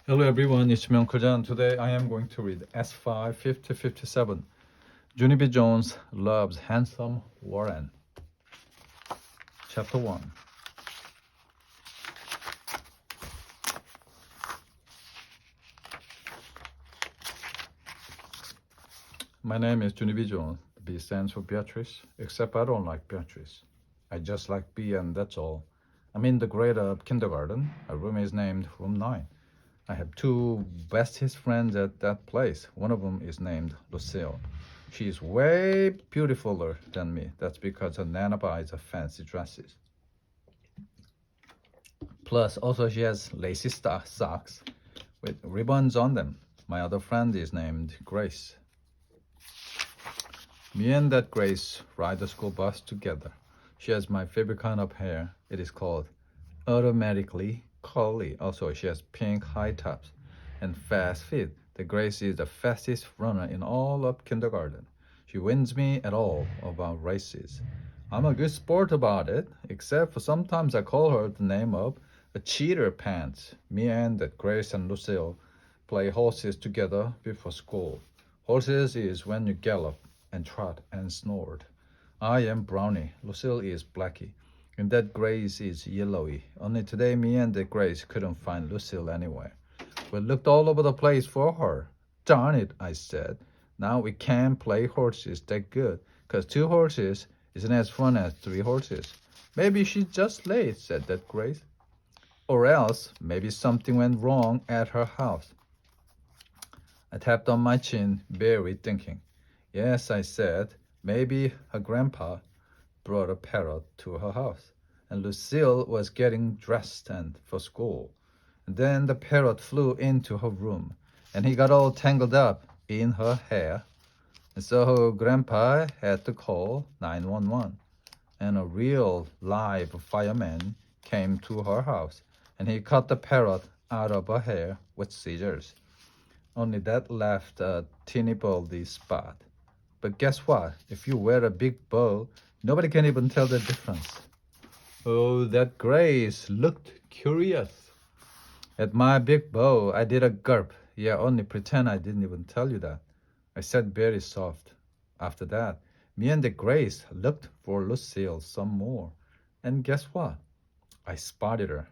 Hello everyone, it's Myung-Kojan. Today I am going to read S5 5057. Junie B Jones loves handsome Warren. Chapter 1. My name is Junie B Jones. B stands for Beatrice, except I don't like Beatrice. I just like B and that's all. I'm in the grade of kindergarten. Our room is named Room 9. I have two bestest friends at that place. One of them is named Lucille. She is way beautifuler than me. That's because her Nana buys her fancy dresses. Plus, also she has lacy socks with ribbons on them. My other friend is named Grace. Me and that Grace ride the school bus together. She has my favorite kind of hair. It is called automatically curly. Also, she has pink high tops and fast feet. The Grace is the fastest runner in all of kindergarten. She wins me at all about races. I'm a good sport about it, except for sometimes I call her the name of a cheater pants. Me and that Grace and Lucille play horses together before school. Horses is when you gallop and trot and snort. I am Brownie. Lucille is Blackie. And that Grace is yellowy. Only today me and the Grace couldn't find Lucille anywhere. We looked all over the place for her. Darn it, I said. Now we can't play horses that good, 'cause 2 horses isn't as fun as 3 horses. Maybe she's just late, said that Grace. Or else, maybe something went wrong at her house. I tapped on my chin, barely thinking. Yes, I said, maybe her grandpa brought a parrot to her house, and Lucille was getting dressed and for school. And then the parrot flew into her room, and he got all tangled up in her hair. And so her grandpa had to call 911, and a real live fireman came to her house, and he cut the parrot out of her hair with scissors. Only that left a teeny baldy spot. But guess what? If you wear a big bow, nobody can even tell the difference. Oh, that Grace looked curious. At my big bow, I did a gulp. Yeah, only pretend I didn't even tell you that. I said very soft. After that, me and the Grace looked for Lucille some more. And guess what? I spotted her.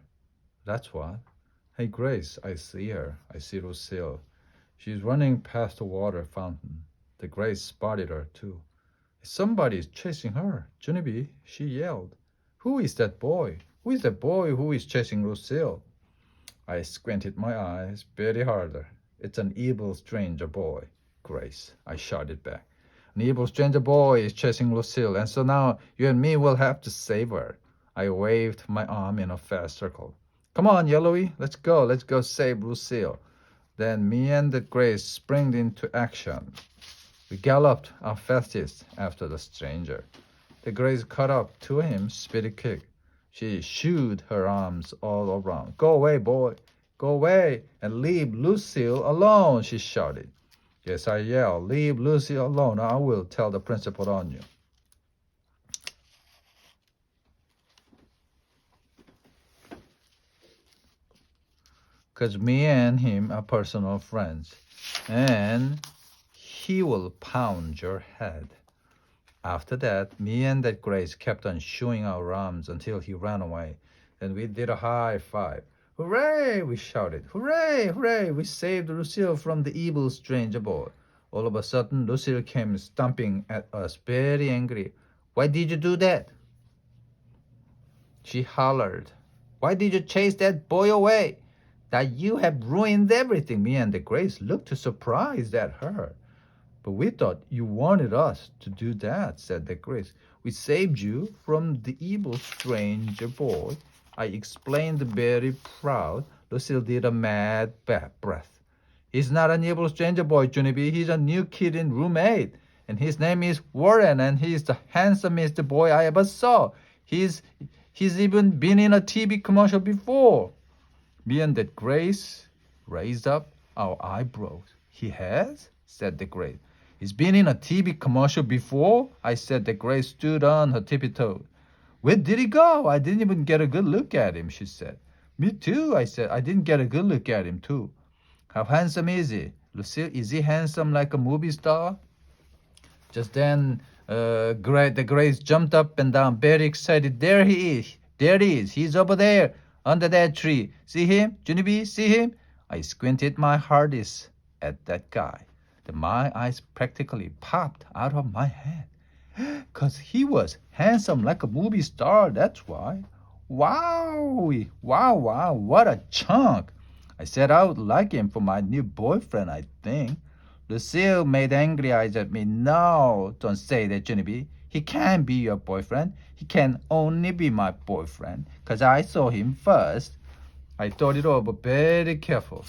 That's what. Hey, Grace, I see her. I see Lucille. She's running past the water fountain. The Grace spotted her, too. Somebody's chasing her. Junie B, she yelled. Who is that boy? Who is that boy who is chasing Lucille? I squinted my eyes very harder. It's an evil stranger boy, Grace, I shouted back. An evil stranger boy is chasing Lucille, and so now you and me will have to save her. I waved my arm in a fast circle. Come on, Yellowy, let's go save Lucille. Then me and the Grace sprang into action. We galloped our fastest after the stranger. The Grace caught up to him speedy quick. She shooed her arms all around. Go away, boy. Go away and leave Lucille alone, she shouted. Yes, I yelled. Leave Lucille alone. I will tell the principal on you. Because me and him are personal friends. And he will pound your head. After that, me and that Grace kept on shooing our arms until he ran away. Then we did a high five. Hooray! We shouted. Hooray! Hooray! We saved Lucille from the evil stranger boy. All of a sudden, Lucille came stomping at us, very angry. Why did you do that? She hollered. Why did you chase that boy away? That you have ruined everything. Me and the Grace looked surprised at her. But we thought you wanted us to do that, said the Grace. We saved you from the evil stranger boy. I explained very proud. Lucille did a mad breath. He's not an evil stranger boy, Junie B. He's a new kid in room 8. And his name is Warren, and he's the handsomest boy I ever saw. He's even been in a TV commercial before. Me and that Grace raised up our eyebrows. He has? Said the Grace. He's been in a TV commercial before? I said. The Grace stood on her tippy toes. Where did he go? I didn't even get a good look at him, she said. Me too, I said. I didn't get a good look at him too. How handsome is he? Lucille, is he handsome like a movie star? Just then, the Grace jumped up and down, very excited. There he is. There he is. He's over there, under that tree. See him? Junie B, see him? I squinted my hardest at that guy. Then my eyes practically popped out of my head. 'Cause he was handsome like a movie star, that's why. Wow, wow, what a chunk. I said I would like him for my new boyfriend, I think. Lucille made angry eyes at me. No, don't say that, Junie. He can't be your boyfriend. He can only be my boyfriend, 'cause I saw him first. I thought it over very careful.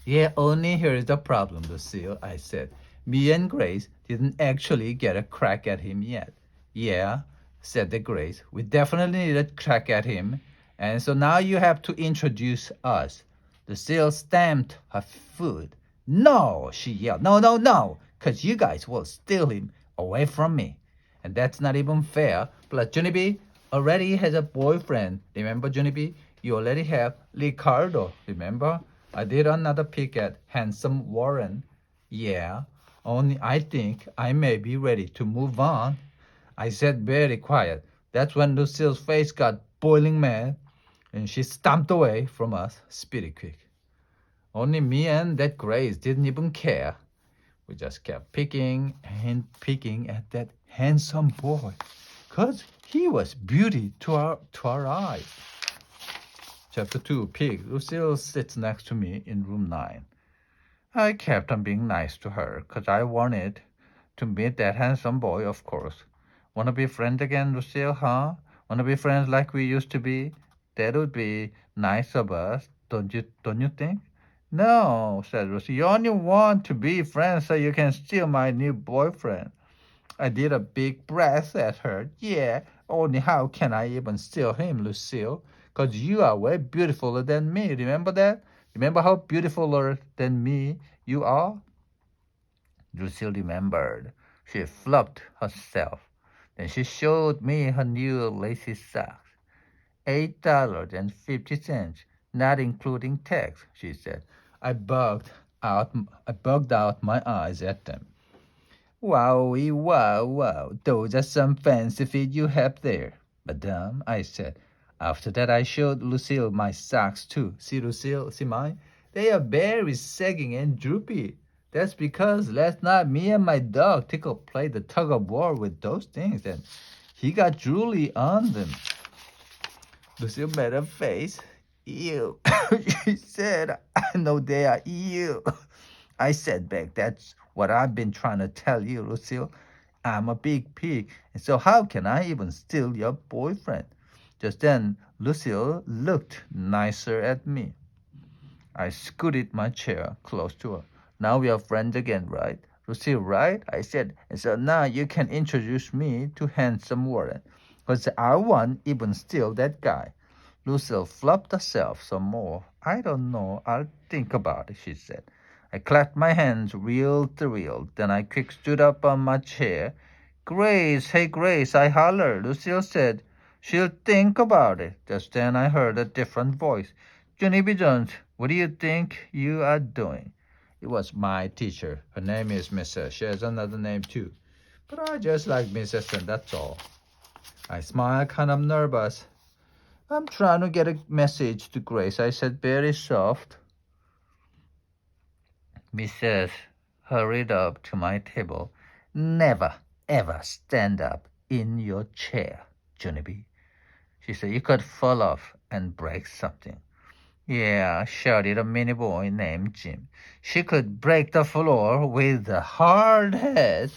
Yeah, only here's the problem, Lucille, I said. Me and Grace didn't actually get a crack at him yet. Yeah, said the Grace. We definitely need a crack at him. And so now you have to introduce us. Lucille stamped her foot. No, she yelled. No, 'cause you guys will steal him away from me. And that's not even fair. Plus, Junie B already has a boyfriend. Remember, Junie B? You already have Ricardo. Remember? I did another peek at handsome Warren. Yeah, only I think I may be ready to move on. I said very quiet. That's when Lucille's face got boiling mad, and she stomped away from us, speedy quick. Only me and that Grace didn't even care. We just kept picking and picking at that handsome boy, 'cause he was beauty to our eyes. Chapter 2, Pig. Lucille sits next to me in room 9. I kept on being nice to her, 'cause I wanted to meet that handsome boy, of course. Wanna be friends again, Lucille, huh? Wanna be friends like we used to be? That would be nice of us, don't you think? No, said Lucille. You only want to be friends so you can steal my new boyfriend. I did a big breath at her. Yeah, only how can I even steal him, Lucille? 'Cause you are way beautifuler than me. Remember that? Remember how beautifuler than me you are? Lucille remembered. She fluffed herself. Then she showed me her new lacy socks. $8.50, not including tax, she said. I bugged out my eyes at them. Wowie, wow, those are some fancy feet you have there, madame, I said. After that, I showed Lucille my socks, too. See, Lucille, see mine? They are very sagging and droopy. That's because last night me and my dog Tickle played the tug of war with those things, and he got drooly on them. Lucille made a face. Ew. She said, I know they are ew. I said back, that's what I've been trying to tell you, Lucille. I'm a big pig, and so how can I even steal your boyfriend? Just then, Lucille looked nicer at me. I scooted my chair close to her. Now we are friends again, right? Lucille, right? I said, and so now you can introduce me to handsome Warren, because I won't even steal that guy. Lucille fluffed herself some more. I don't know. I'll think about it, she said. I clapped my hands real thrilled. Then I quick stood up on my chair. Grace, hey Grace, I hollered. Lucille said she'll think about it. Just then I heard a different voice. Junie B Jones, what do you think you are doing? It was my teacher. Her name is Mrs. She has another name too. But I just like Mrs. and that's all. I smiled, kind of nervous. I'm trying to get a message to Grace, I said very soft. Mrs. hurried up to my table. Never, ever stand up in your chair, Junie B. She said you could fall off and break something. Yeah, shouted a mini boy named Jim. She could break the floor with a hard head.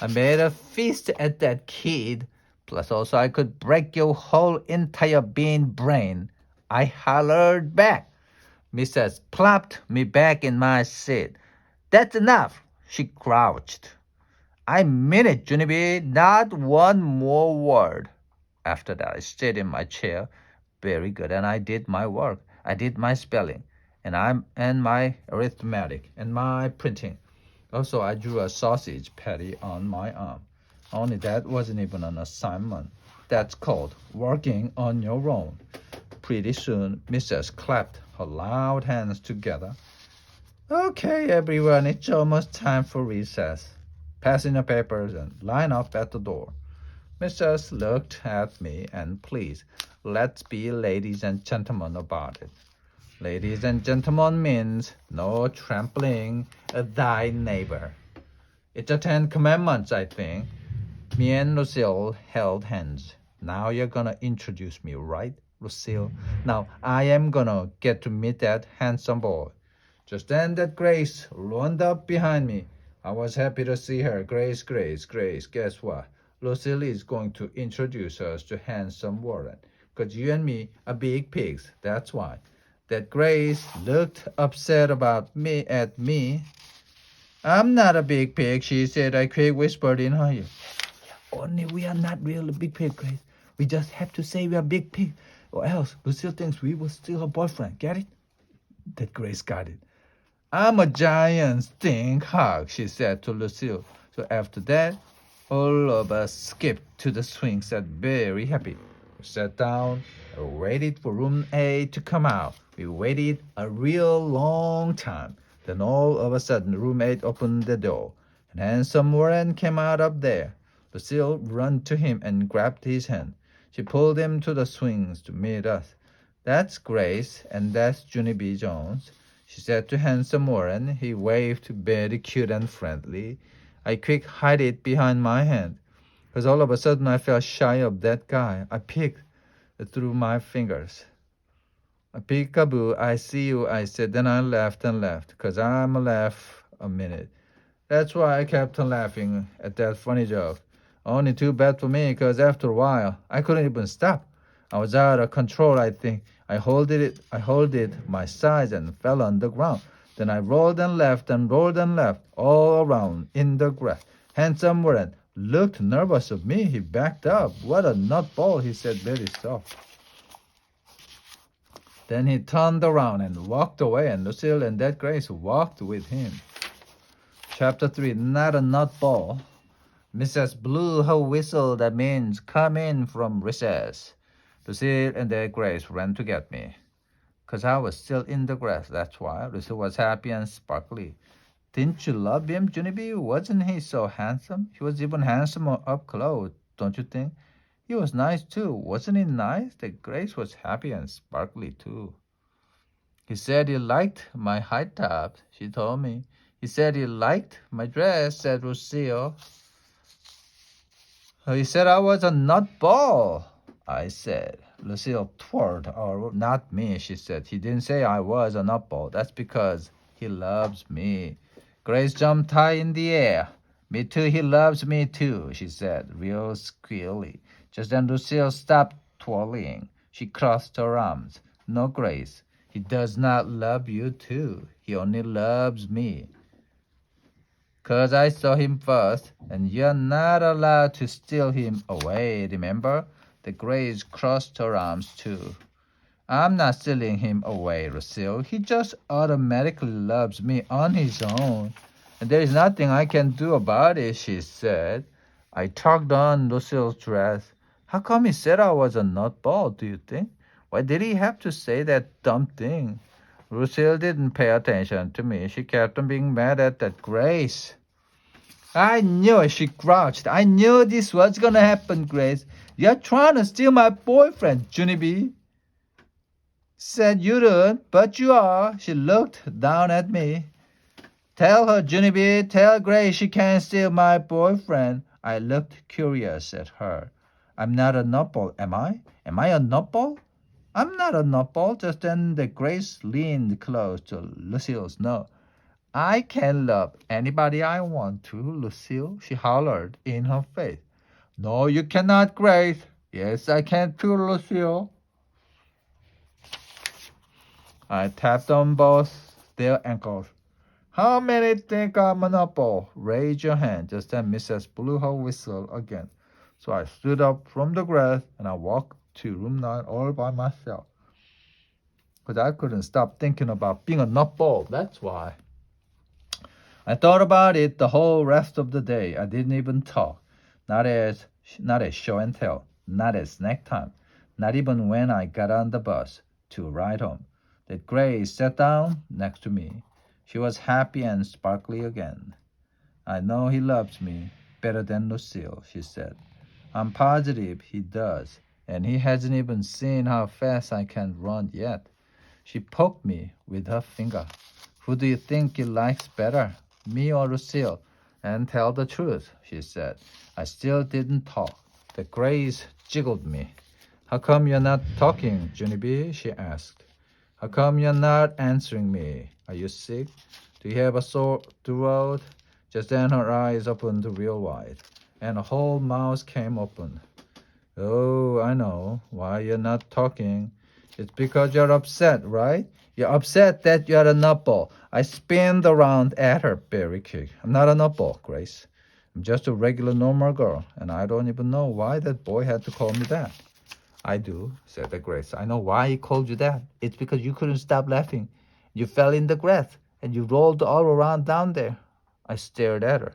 I made a fist at that kid. Plus also I could break your whole entire bean brain. I hollered back. Mrs. plopped me back in my seat. That's enough, she crouched. I mean it, Junie B. Not one more word. After that, I stayed in my chair. Very good. And I did my work. I did my spelling. And my arithmetic. And my printing. Also, I drew a sausage patty on my arm. Only that wasn't even an assignment. That's called working on your own. Pretty soon, Mrs. clapped her loud hands together. Okay, everyone, it's almost time for recess. Pass in the papers and line up at the door. Mrs. looked at me and please, let's be ladies and gentlemen about it. Ladies and gentlemen means no trampling thy neighbor. It's the 10 Commandments, I think. Me and Lucille held hands. Now you're gonna introduce me, right, Lucille? Now I am gonna get to meet that handsome boy. Just then that Grace rolled up behind me. I was happy to see her. Grace, guess what? Lucille is going to introduce us to handsome Warren. 'Cause you and me are big pigs, that's why. That Grace looked upset at me. I'm not a big pig, she said. I quick whispered in her ear. Only we are not really big pig, Grace. We just have to say we are big pig, or else Lucille thinks we will steal her boyfriend. Get it? That Grace got it. I'm a giant stink hog, she said to Lucille. So after that, all of us skipped to the swing set very happy. We sat down and waited for room A to come out. We waited a real long time. Then all of a sudden, room 8 opened the door. And handsome Warren came out up there. Lucille ran to him and grabbed his hand. She pulled him to the swings to meet us. That's Grace, and that's Junie B Jones, she said to handsome Warren. He waved very cute and friendly. I quick hid it behind my hand, 'cause all of a sudden I felt shy of that guy. I peeked through my fingers. Peekaboo, I see you, I said. Then I laughed and laughed, 'cause I'm a laugh a minute. That's why I kept on laughing at that funny joke. Only too bad for me, 'cause after a while, I couldn't even stop. I was out of control, I think. I holded my sides and fell on the ground. Then I rolled and left all around in the grass. Handsome Warren looked nervous of me. He backed up. What a nutball, he said very soft. Then he turned around and walked away, and Lucille and that Grace walked with him. Chapter 3, Not a Nutball. Mrs. blew her whistle. That means come in from recess. Lucille and that Grace ran to get me. 'Cause I was still in the grass, that's why. Lucille was happy and sparkly. Didn't you love him, Junie B? Wasn't he so handsome? He was even handsomer up close, don't you think? He was nice too. Wasn't he nice? That Grace was happy and sparkly too. He said he liked my high tops, she told me. He said he liked my dress, said Lucille. He said I was a nutball, I said. Lucille twirled. Oh, not me, she said. He didn't say I was a nutball. That's because he loves me. Grace jumped high in the air. Me too, he loves me too, she said, real squealy. Just then Lucille stopped twirling. She crossed her arms. No, Grace, he does not love you too. He only loves me. 'Cause I saw him first, and you're not allowed to steal him away, remember? The Grace crossed her arms too. I'm not stealing him away, Lucille. He just automatically loves me on his own. And there is nothing I can do about it, she said. I tugged on Lucille's dress. How come he said I was a nutball, do you think? Why did he have to say that dumb thing? Lucille didn't pay attention to me. She kept on being mad at that Grace. I knew it, she grouched. I knew this was gonna happen, Grace. You're trying to steal my boyfriend, Junie B. Said you don't, but you are. She looked down at me. Tell her, Junie B, tell Grace she can't steal my boyfriend. I looked curious at her. I'm not a nutball, am I? Am I a nutball? I'm not a nutball. Just then the Grace leaned close to Lucille's nose. I can love anybody I want to, Lucille, she hollered in her face. No, you cannot, Grace. Yes, I can too, Lucille. I tapped on both their ankles. How many think I'm a nutball? Raise your hand. Just then Mrs. blew her whistle again. So I stood up from the grass and I walked to room 9 all by myself. Because I couldn't stop thinking about being a nutball, that's why. I thought about it the whole rest of the day. I didn't even talk. Not as show and tell. Not as snack time. not even when I got on the bus to ride home. That Grace sat down next to me. She was happy and sparkly again. I know he loves me better than Lucille, she said. I'm positive he does, and he hasn't even seen how fast I can run yet. She poked me with her finger. Who do you think he likes better, me or Lucille? And tell the truth, she said. I still didn't talk. The Grace jiggled me. How come you're not talking, Junie B? She asked. How come you're not answering me? Are you sick? Do you have a sore throat? Just then her eyes opened real wide, and her whole mouth came open. Oh, I know why you're not talking. It's because you're upset, right? You're upset that you're a nutball. I spinned around at her very quick. I'm not a nutball, Grace. I'm just a regular normal girl, and I don't even know why that boy had to call me that. I do, said the Grace. I know why he called you that. It's because you couldn't stop laughing. You fell in the grass, and you rolled all around down there. I stared at her.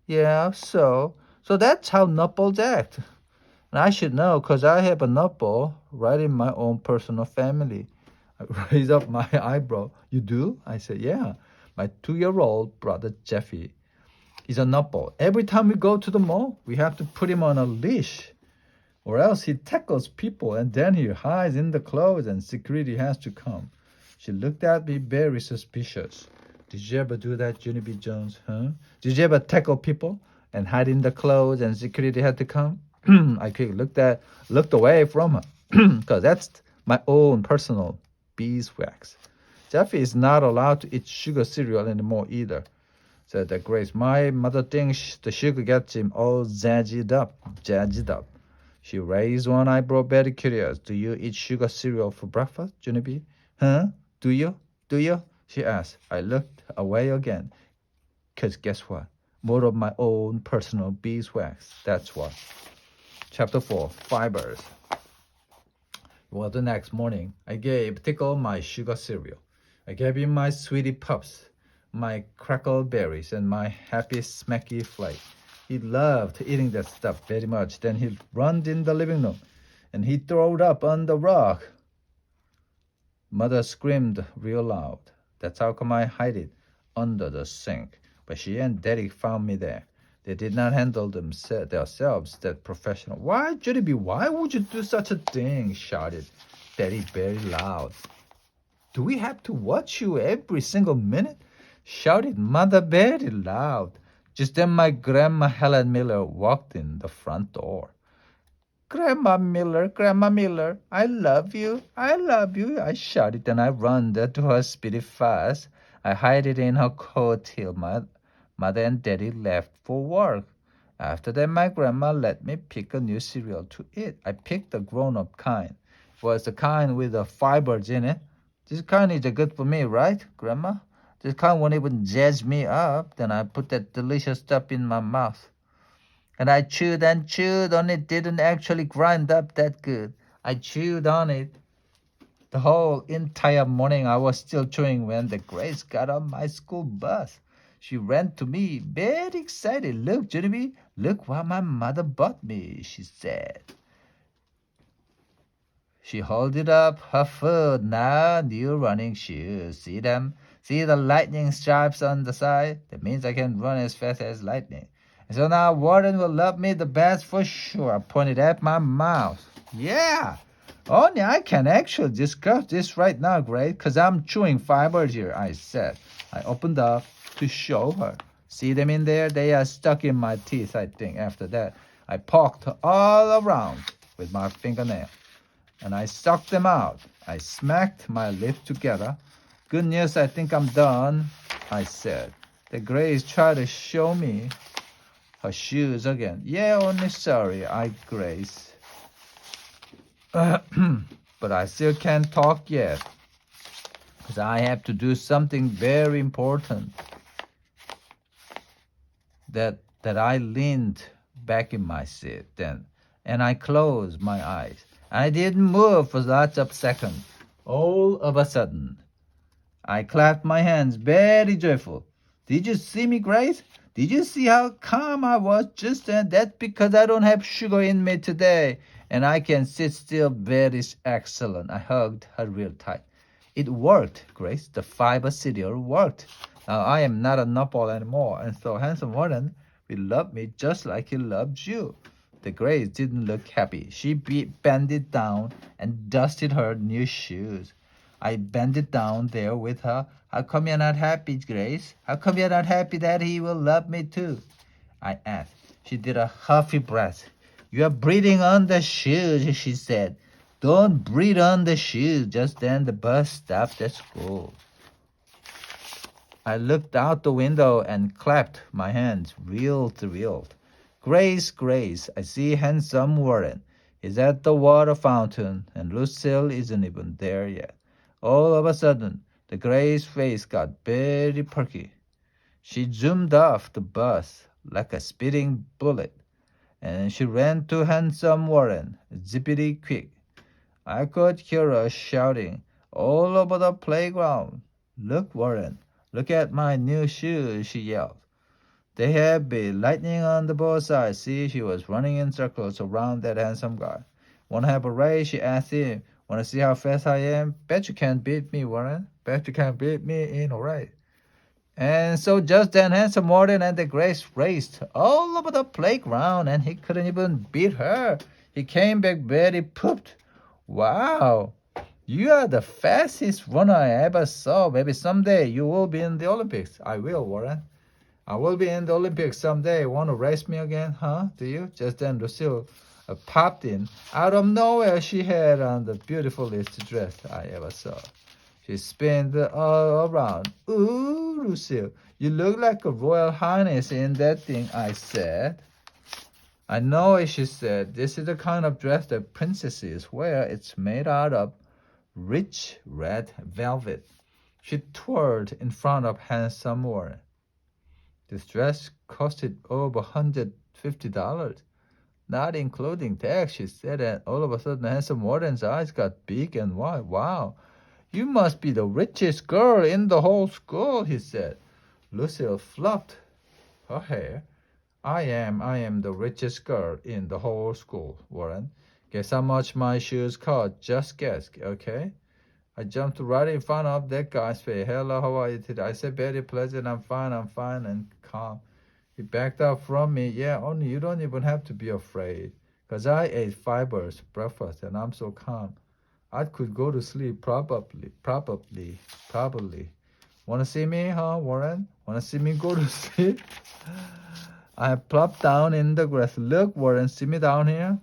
Yeah, so that's how nutballs act. And I should know, 'cause I have a nutball right in my own personal family. I raised up my eyebrow. You do? I said, yeah. My 2-year-old brother Jeffy is a nutball. Every time we go to the mall, we have to put him on a leash, or else he tackles people and then he hides in the clothes and security has to come. She looked at me very suspicious. Did you ever do that, Junie B Jones? Huh? Did you ever tackle people and hide in the clothes and security had to come? I quickly looked away from her, because that's my own personal beeswax. Jeffy is not allowed to eat sugar cereal anymore either, said the Grace. My mother thinks the sugar gets him all jazzed up. She raised one eyebrow, very curious. Do you eat sugar cereal for breakfast, Junie B? Huh? Do you? She asked. I looked away again. 'Cause guess what? More of my own personal beeswax. That's what. Chapter 4. Fibers. Well, the next morning, I gave Tickle my sugar cereal. I gave him my Sweetie Puffs, my crackle berries, and my Happy Smacky Flake. He loved eating that stuff very much. Then he ran in the living room, and he threw up on the rug. Mother screamed real loud. That's how come I hid it under the sink. But she and Daddy found me there. They did not handle themselves that professional. Why, Junie B, why would you do such a thing? Shouted Daddy very loud. Do we have to watch you every single minute? Shouted Mother very loud. Just then my Grandma Helen Miller walked in the front door. Grandma Miller, I love you, I shouted, and I ran to her speedy fast. I hid it in her coat till Mother and Daddy left for work. After that, my grandma let me pick a new cereal to eat. I picked the grown-up kind. It was the kind with the fibers in it. This kind is good for me, right, Grandma? This kind won't even jazz me up. Then I put that delicious stuff in my mouth. And I chewed and chewed on it. Didn't actually grind up that good. I chewed on it the whole entire morning. I was still chewing when the Grace got on my school bus. She ran to me, very excited. Look, Junie B, look what my mother bought me, she said. She held up her foot. Now, new running shoes. See them? See the lightning stripes on the side? That means I can run as fast as lightning. And so now Warden will love me the best for sure. I pointed at my mouth. Yeah. Only I can actually discuss this right now, Grace, because I'm chewing fibers here, I said. I opened up to show her. See them in there? They are stuck in my teeth, I think. After that, I poked all around with my fingernail, and I sucked them out. I smacked my lips together. Good news, I think I'm done, I said. The Grace tried to show me her shoes again. Yeah, only sorry, I Grace. But I still can't talk yet, because I have to do something very important. That I leaned back in my seat then, and I closed my eyes. I didn't move for lots of seconds. All of a sudden, I clapped my hands, very joyful. Did you see me, Grace? Did you see how calm I was just then? That's because I don't have sugar in me today. and I can sit still very excellent. I hugged her real tight. It worked, Grace. The fiber cereal worked. Now I am not a nutball anymore, and so handsome Warren will love me just like he loved you. The Grace didn't look happy. She bended down and dusted her new shoes. I bended down there with her. How come you're not happy, Grace? How come you're not happy that he will love me too? I asked. She did a huffy breath. You are breathing on the shoes, she said. Don't breathe on the shoes. Just then the bus stopped at school. I looked out the window and clapped my hands, real thrilled. Grace, Grace, I see handsome Warren. He's at the water fountain, and Lucille isn't even there yet. All of a sudden, the Grace face got very perky. She zoomed off the bus like a speeding bullet, and she ran to handsome Warren, zippity quick. I could hear her shouting all over the playground. Look, Warren, look at my new shoes, she yelled. They had been lightning on the both sides. See, she was running in circles around that handsome guy. Want to have a race? She asked him. Want to see how fast I am? Bet you can't beat me, Warren. Bet you can't beat me in a race. And so just then, handsome Warren and the Grace raced all over the playground, and he couldn't even beat her. He came back very pooped. Wow, you are the fastest runner I ever saw. Maybe someday you will be in the Olympics. I will, Warren. I will be in the Olympics someday. Want to race me again, huh? Do you? Just then Lucille popped in. Out of nowhere, she had on the beautifulest dress I ever saw. She spun all around. Ooh, Lucille, you look like a royal highness in that thing, I said. I know it, she said. This is the kind of dress that princesses wear. It's made out of rich red velvet. She twirled in front of handsome Warren. This dress costed over $150, not including tax, she said, and all of a sudden handsome Warren's eyes got big and wide. Wow, you must be the richest girl in the whole school, he said. Lucille fluffed her hair. I am the richest girl in the whole school, Warren. Guess how much my shoes cost? Just guess, okay? I jumped right in front of that guy's face. Hello, how are you today? I said, very pleasant. I'm fine, and calm. He backed up from me. Yeah, only you don't even have to be afraid. Because I ate fibers breakfast, and I'm so calm. I could go to sleep probably. Want to see me, huh, Warren? Want to see me go to sleep? I plopped down in the grass. Look, Warren, see me down here?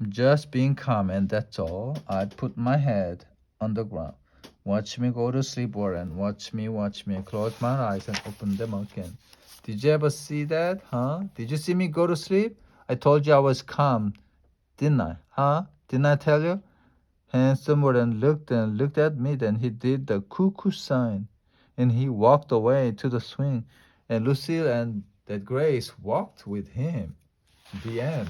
Just being calm, and that's all. I put my head on the ground. Watch me go to sleep, Warren. Watch me. Close my eyes and open them again. Did you ever see that, huh? Did you see me go to sleep? I told you I was calm, didn't I, huh? Didn't I tell you? Handsome Warren looked at me, then he did the cuckoo sign, and he walked away to the swing, and Lucille and that Grace walked with him. The end.